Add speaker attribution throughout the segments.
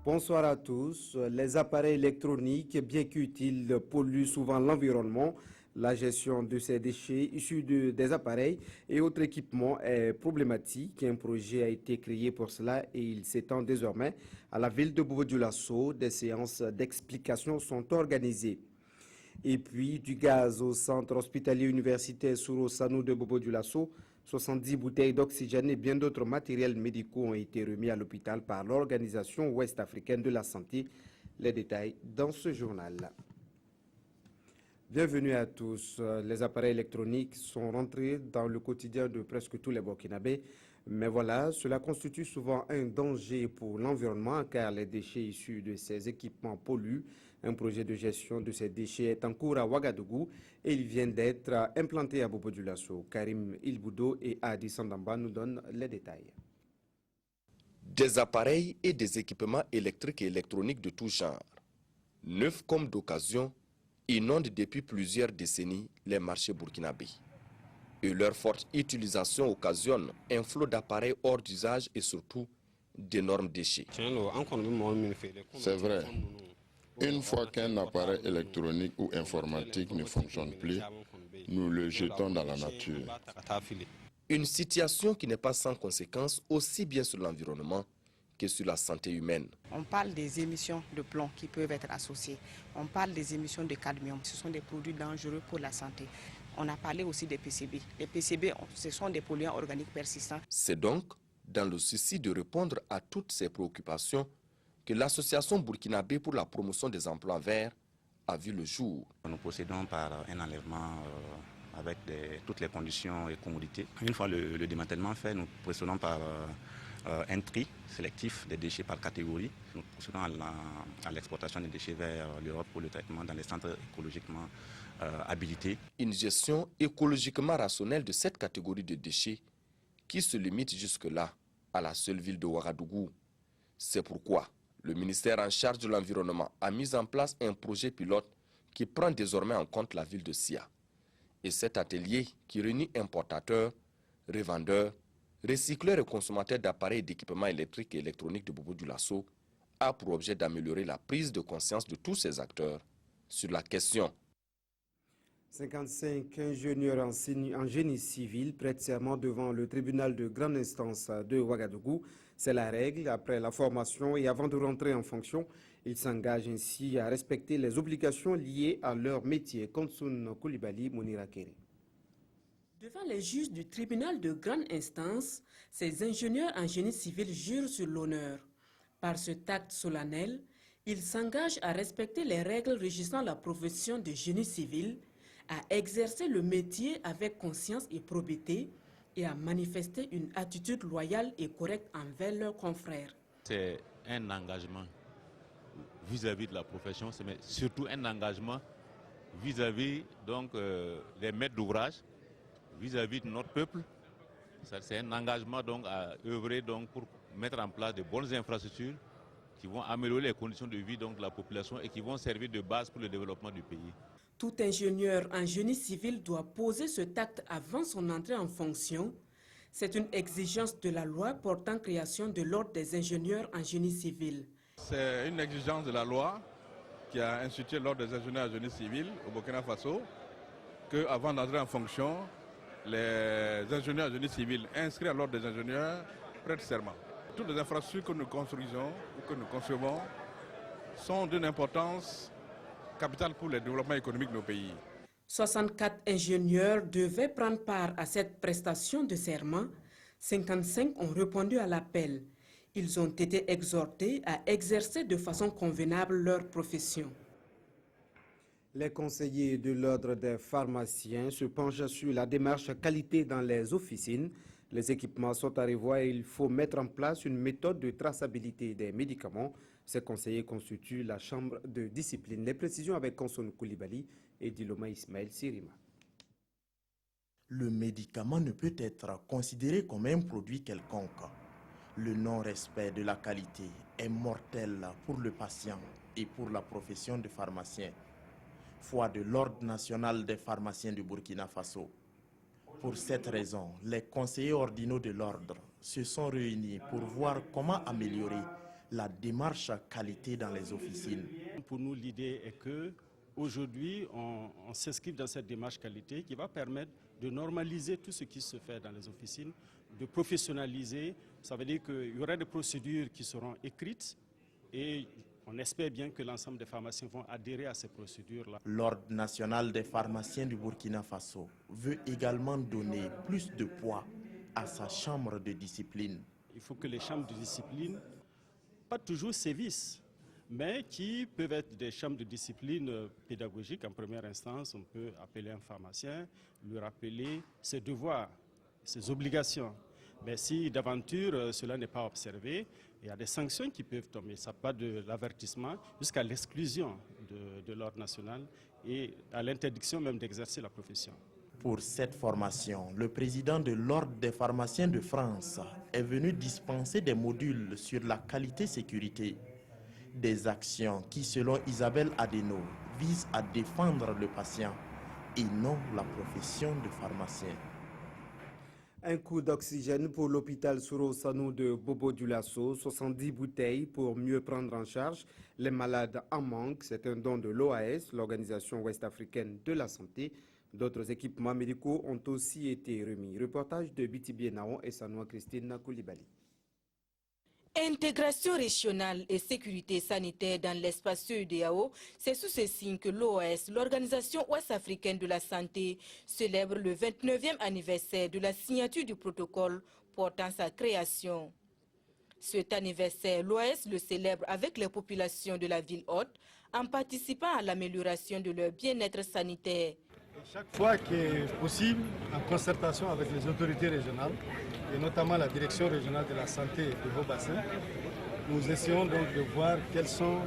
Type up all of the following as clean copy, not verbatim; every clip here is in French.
Speaker 1: Bonsoir à tous. Les appareils électroniques, bien qu'utiles, polluent souvent l'environnement. La gestion de ces déchets issus des appareils et autres équipements est problématique. Un projet a été créé pour cela et il s'étend désormais à la ville de Bobo-Dioulasso. Des séances d'explication sont organisées. Et puis du gaz au centre hospitalier universitaire Souro Sanou de Bobo-Dioulasso. 70 bouteilles d'oxygène et bien d'autres matériels médicaux ont été remis à l'hôpital par l'Organisation ouest-africaine de la santé. Les détails dans ce journal. Bienvenue à tous. Les appareils électroniques sont rentrés dans le quotidien de presque tous les Burkinabés. Mais voilà, cela constitue souvent un danger pour l'environnement car les déchets issus de ces équipements polluent. Un projet de gestion de ces déchets est en cours à Ouagadougou et il vient d'être implanté à Bobo-Dioulasso. Karim Ilboudo et Adi Sandamba nous donnent les détails.
Speaker 2: Des appareils et des équipements électriques et électroniques de tout genre, neufs comme d'occasion, inondent depuis plusieurs décennies les marchés burkinabés. Et leur forte utilisation occasionne un flot d'appareils hors d'usage et surtout d'énormes déchets.
Speaker 3: C'est vrai. Une fois qu'un appareil électronique ou informatique ne fonctionne plus, nous le jetons dans la nature.
Speaker 2: Une situation qui n'est pas sans conséquences aussi bien sur l'environnement que sur la santé humaine.
Speaker 4: On parle des émissions de plomb qui peuvent être associées. On parle des émissions de cadmium. Ce sont des produits dangereux pour la santé. On a parlé aussi des PCB. Les PCB, ce sont des polluants organiques persistants.
Speaker 2: C'est donc dans le souci de répondre à toutes ces préoccupations que l'Association burkinabé pour la promotion des emplois verts a vu le jour.
Speaker 5: Nous procédons par un enlèvement avec toutes les conditions et commodités. Une fois le démantèlement fait, nous procédons par un tri sélectif des déchets par catégorie. Nous procédons à l'exportation des déchets vers l'Europe pour le traitement dans les centres écologiquement habilités.
Speaker 2: Une gestion écologiquement rationnelle de cette catégorie de déchets qui se limite jusque-là à la seule ville de Ouagadougou. C'est pourquoi le ministère en charge de l'environnement a mis en place un projet pilote qui prend désormais en compte la ville de Sia. Et cet atelier qui réunit importateurs, revendeurs, recycleurs et consommateurs d'appareils et d'équipements électriques et électroniques de Bobo-Dioulasso a pour objet d'améliorer la prise de conscience de tous ces acteurs sur la question.
Speaker 1: 55 ingénieurs en génie civil prêtent serment devant le tribunal de grande instance de Ouagadougou. C'est la règle. Après la formation et avant de rentrer en fonction, ils s'engagent ainsi à respecter les obligations liées à leur métier. Konsun Koulibaly, Mounira Kéré.
Speaker 6: Devant les juges du tribunal de grande instance, ces ingénieurs en génie civil jurent sur l'honneur. Par ce acte solennel, ils s'engagent à respecter les règles régissant la profession de génie civil, à exercer le métier avec conscience et probité et à manifester une attitude loyale et correcte envers leurs confrères.
Speaker 7: C'est un engagement vis-à-vis de la profession, mais surtout un engagement vis-à-vis des maîtres d'ouvrage, vis-à-vis de notre peuple. C'est un engagement donc à œuvrer donc pour mettre en place de bonnes infrastructures qui vont améliorer les conditions de vie donc de la population et qui vont servir de base pour le développement du pays.
Speaker 6: Tout ingénieur en génie civil doit poser ce acte avant son entrée en fonction. C'est une exigence de la loi portant création de l'ordre des ingénieurs en génie civil.
Speaker 8: C'est une exigence de la loi qui a institué l'ordre des ingénieurs en génie civil au Burkina Faso qu'avant d'entrer en fonction, les ingénieurs en génie civil inscrits à l'ordre des ingénieurs prêtent serment. Toutes les infrastructures que nous construisons ou que nous concevons sont d'une importance capitale pour le développement économique de nos pays.
Speaker 6: 64 ingénieurs devaient prendre part à cette prestation de serment. 55 ont répondu à l'appel. Ils ont été exhortés à exercer de façon convenable leur profession.
Speaker 1: Les conseillers de l'ordre des pharmaciens se penchent sur la démarche qualité dans les officines. Les équipements sont à revoir et il faut mettre en place une méthode de traçabilité des médicaments. Ces conseillers constituent la chambre de discipline. Les précisions avec Konson Koulibaly et Diloma Ismaël Sirima.
Speaker 9: Le médicament ne peut être considéré comme un produit quelconque. Le non-respect de la qualité est mortel pour le patient et pour la profession de pharmacien. Foi de l'Ordre national des pharmaciens du Burkina Faso. Pour cette raison, les conseillers ordinaux de l'ordre se sont réunis pour voir comment améliorer la démarche qualité dans les officines.
Speaker 10: Pour nous, l'idée est que aujourd'hui, on s'inscrit dans cette démarche qualité qui va permettre de normaliser tout ce qui se fait dans les officines, de professionnaliser. Ça veut dire qu'il y aura des procédures qui seront écrites et on espère bien que l'ensemble des pharmaciens vont adhérer à ces procédures-là.
Speaker 9: L'Ordre national des pharmaciens du Burkina Faso veut également donner plus de poids à sa chambre de discipline.
Speaker 10: Il faut que les chambres de discipline, pas toujours sévissent, mais qui peuvent être des chambres de discipline pédagogiques. En première instance, on peut appeler un pharmacien, lui rappeler ses devoirs, ses obligations. Mais si d'aventure cela n'est pas observé, il y a des sanctions qui peuvent tomber. Ça part de l'avertissement jusqu'à l'exclusion de l'ordre national et à l'interdiction même d'exercer la profession.
Speaker 9: Pour cette formation, le président de l'Ordre des pharmaciens de France est venu dispenser des modules sur la qualité-sécurité. Des actions qui, selon Isabelle Adeno, visent à défendre le patient et non la profession de pharmacien.
Speaker 1: Un coup d'oxygène pour l'hôpital Soro Sanou de Bobo-Dioulasso, 70 bouteilles pour mieux prendre en charge les malades en manque. C'est un don de l'OAS, l'Organisation ouest-africaine de la santé. D'autres équipements médicaux ont aussi été remis. Reportage de Biti Bienao et Sanoua Christine Koulibaly.
Speaker 11: Intégration régionale et sécurité sanitaire dans l'espace CEDEAO, c'est sous ce signe que l'OAS, l'Organisation ouest-africaine de la santé, célèbre le 29e anniversaire de la signature du protocole portant sa création. Cet anniversaire, l'OAS le célèbre avec les populations de la ville haute en participant à l'amélioration de leur bien-être sanitaire.
Speaker 12: Chaque fois que possible, en concertation avec les autorités régionales, et notamment la direction régionale de la santé de Haut-Bassin, nous essayons donc de voir quelles sont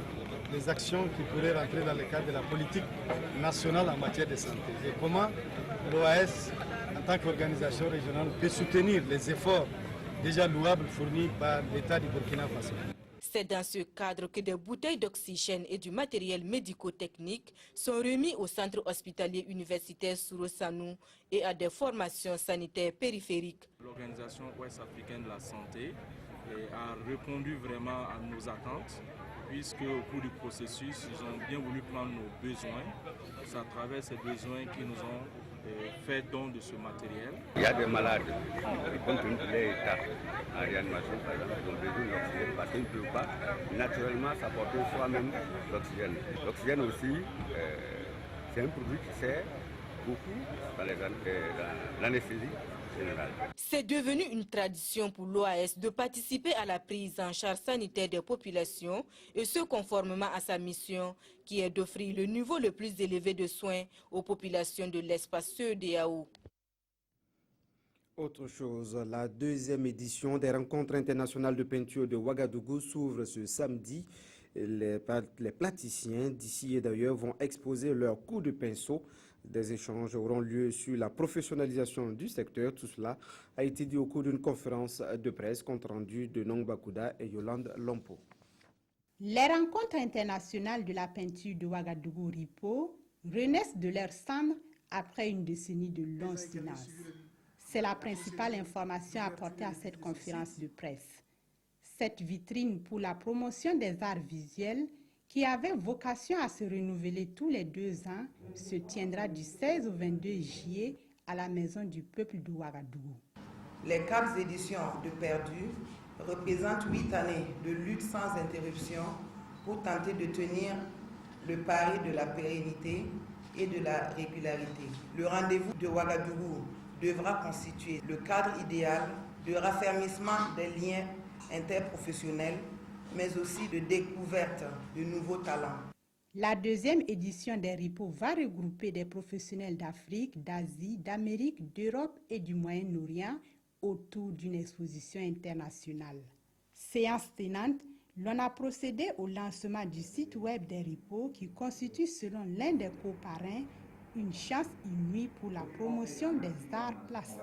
Speaker 12: les actions qui pourraient rentrer dans le cadre de la politique nationale en matière de santé et comment l'OAS, en tant qu'organisation régionale, peut soutenir les efforts déjà louables fournis par l'État du Burkina Faso.
Speaker 11: C'est dans ce cadre que des bouteilles d'oxygène et du matériel médico-technique sont remis au centre hospitalier universitaire Soro Sanou et à des formations sanitaires périphériques.
Speaker 13: L'Organisation ouest-africaine de la santé a répondu vraiment à nos attentes, puisque au cours du processus, ils ont bien voulu prendre nos besoins. C'est à travers ces besoins qu'ils nous ont fait don de ce matériel.
Speaker 14: Il y a des malades qui, compte tenu de leur état en réanimation, par exemple, ils ont besoin d'oxygène parce qu'ils ne peuvent pas naturellement s'apporter soi-même l'oxygène. L'oxygène aussi, c'est un produit qui sert beaucoup dans l'anesthésie générale.
Speaker 11: C'est devenu une tradition pour l'OAS de participer à la prise en charge sanitaire des populations et ce conformément à sa mission qui est d'offrir le niveau le plus élevé de soins aux populations de l'espace CEDEAO.
Speaker 1: Autre chose, la deuxième édition des rencontres internationales de peinture de Ouagadougou s'ouvre ce samedi. Les plasticiens d'ici et d'ailleurs vont exposer leurs coups de pinceau. Des échanges auront lieu sur la professionnalisation du secteur. Tout cela a été dit au cours d'une conférence de presse compte rendu de Nong Bakouda et Yolande Lompo.
Speaker 15: Les rencontres internationales de la peinture de Ouagadougou-Ripo renaissent de leur cendre après une décennie de long silence. C'est la principale information apportée à cette conférence de presse. Cette vitrine pour la promotion des arts visuels qui avait vocation à se renouveler tous les 2 ans, se tiendra du 16 au 22 juillet à la Maison du Peuple de Ouagadougou.
Speaker 16: Les 4 éditions de Perdu représentent 8 années de lutte sans interruption pour tenter de tenir le pari de la pérennité et de la régularité. Le rendez-vous de Ouagadougou devra constituer le cadre idéal de raffermissement des liens interprofessionnels, mais aussi de découverte de nouveaux talents.
Speaker 15: La deuxième édition des RIPO va regrouper des professionnels d'Afrique, d'Asie, d'Amérique, d'Europe et du Moyen-Orient autour d'une exposition internationale. Séance tenante, l'on a procédé au lancement du site web des RIPO qui constitue, selon l'un des coparrains, une chance inouïe pour la promotion des arts plastiques.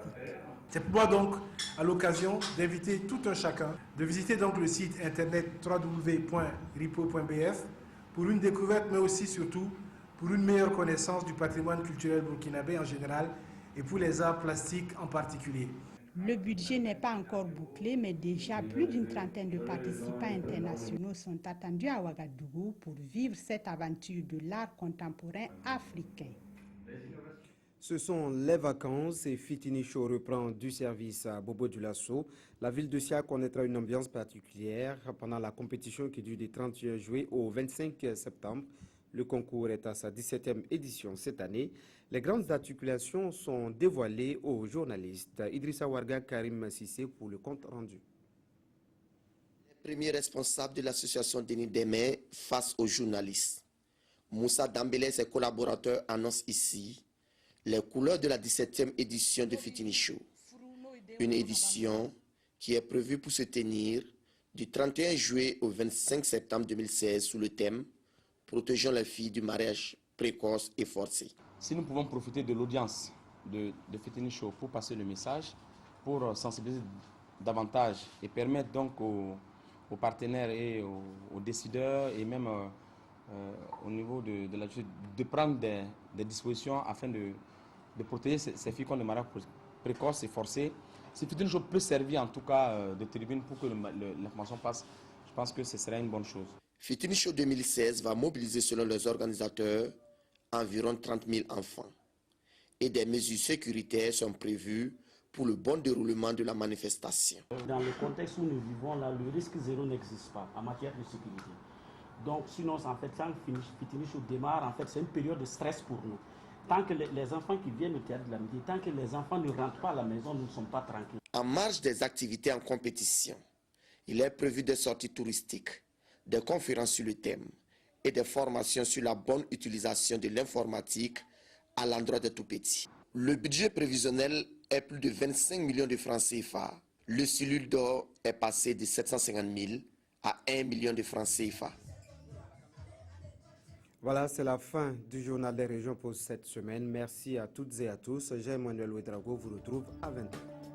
Speaker 17: C'est pour moi donc à l'occasion d'inviter tout un chacun de visiter donc le site internet www.ripo.bf pour une découverte mais aussi surtout pour une meilleure connaissance du patrimoine culturel burkinabé en général et pour les arts plastiques en particulier.
Speaker 15: Le budget n'est pas encore bouclé, mais déjà plus d'une trentaine de participants internationaux sont attendus à Ouagadougou pour vivre cette aventure de l'art contemporain africain.
Speaker 1: Ce sont les vacances et Fitini Show reprend du service à Bobo-Dioulasso. La ville de Sia connaîtra une ambiance particulière pendant la compétition qui dure du 31 juillet au 25 septembre. Le concours est à sa 17e édition cette année. Les grandes articulations sont dévoilées aux journalistes. Idrissa Warga, Karim Sissé pour le compte rendu.
Speaker 18: Les premiers responsables de l'association Denis Demé face aux journalistes. Moussa Dambélé et ses collaborateurs annoncent ici les couleurs de la 17e édition de Fitini Show. Une édition qui est prévue pour se tenir du 31 juillet au 25 septembre 2016 sous le thème « Protégeons les filles du mariage précoce et forcé ».
Speaker 19: Si nous pouvons profiter de l'audience de Fitini Show pour passer le message, pour sensibiliser davantage et permettre donc aux partenaires et aux décideurs et même au niveau de la justice de prendre des dispositions afin de protéger ces filles contre le mariage précoce et forcé. Si Fitini Show peut servir en tout cas de tribune pour que l'information passe, je pense que ce serait une bonne chose.
Speaker 18: Fitini Show 2016 va mobiliser selon les organisateurs environ 30 000 enfants. Et des mesures sécuritaires sont prévues pour le bon déroulement de la manifestation.
Speaker 20: Dans le contexte où nous vivons là, le risque zéro n'existe pas en matière de sécurité. Donc sinon, en fait, quand Fitini Show démarre, en fait, c'est une période de stress pour nous. Tant que les enfants qui viennent au théâtre de la Midi, tant que les enfants ne rentrent pas à la maison, nous ne sommes pas tranquilles.
Speaker 18: En marge des activités en compétition, il est prévu des sorties touristiques, des conférences sur le thème et des formations sur la bonne utilisation de l'informatique à l'endroit des tout-petits. Le budget prévisionnel est plus de 25 millions de francs CFA. Le cellule d'or est passé de 750 000 à 1 million de francs CFA.
Speaker 1: Voilà, c'est la fin du journal des régions pour cette semaine. Merci à toutes et à tous. Jean-Emmanuel Ouedraogo vous retrouve à 20h.